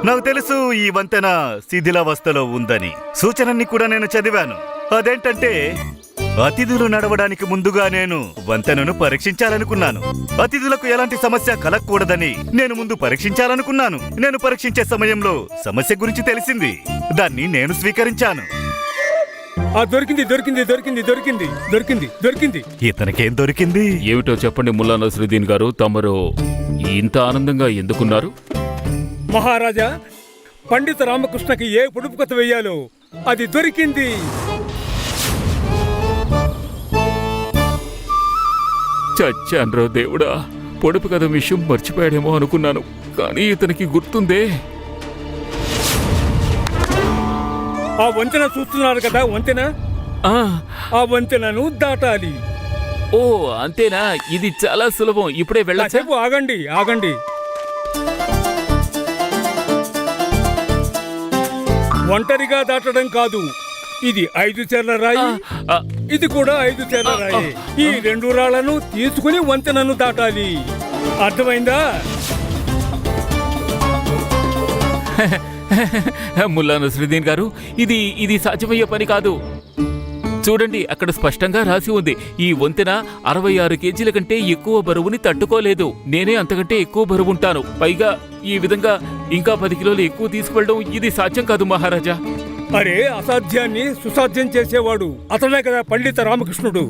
నాకు తెలుసు ఈ వంతెన శిథిలావస్థలో ఉందని. సూచనని కూడా నేను చదివాను. అదేంటంటే అతిథులు నడవడానికి ముందుగా నేను వంతెనను పరీక్షించాలనుకున్నాను. అతిథులకు ఎలాంటి సమస్య కలగకూడదని నేను ముందు పరీక్షించాలనుకున్నాను. నేను పరీక్షించే సమయంలో సమస్య గురించి తెలిసింది. దాన్ని నేను స్వీకరించాను. దొరికింది దొరికింది దొరికింది దొరికింది దొరికింది దొరికింది. ఇతనికేం దొరికింది? ఏమిటో చెప్పండి ముల్లా నసరుద్దీన్ గారు, తమరు ఇంత ఆనందంగా ఎందుకున్నారు? మహారాజా, పండిత రామకృష్ణకి ఏ పొడుపు కథ వెయ్యాలో అది దొరికింది. చచ్చాన్రో దేవుడా, పొడుపు కథ విషయం మర్చిపోయాడేమో అనుకున్నాను, కానీ ఇతనికి గుర్తుందే. ఆ వంతెన చూస్తున్నారు కదా, వంతెన. ఆ వంతెనను దాటాలి. ఓ అంతేనా? ఇది చాలా సులభం. ఇప్పుడే వెళ్ళొచ్చా? ఆగండి ఆగండి. ఒంటరిగా దాటడం కాదు, ఇది 5 చర్ల రాయి, ఇది కూడా 5 చర్ల రాయి. ఈ 2 రాళ్లను తీసుకుని వంతెనను దాటాలి. అర్థమైందా? ముల్లా నసరుద్దీన్ గారు, ఇది సాధ్యమయ్యే పని కాదు. చూడండి, అక్కడ స్పష్టంగా రాసి ఉంది, ఈ వంతెన 66 కేజీల కంటే ఎక్కువ బరువుని తట్టుకోలేదు. నేనే అంతకంటే ఎక్కువ బరువుంటాను. పైగా ఈ విధంగా ఇంకా 10 కిలోలు ఎక్కువ తీసుకువెళ్ళడం ఇది సాధ్యం కాదు మహారాజా. అరే, అసాధ్యాన్ని సుసాధ్యం చేసేవాడు అతనే కదా పండిత రామకృష్ణుడు.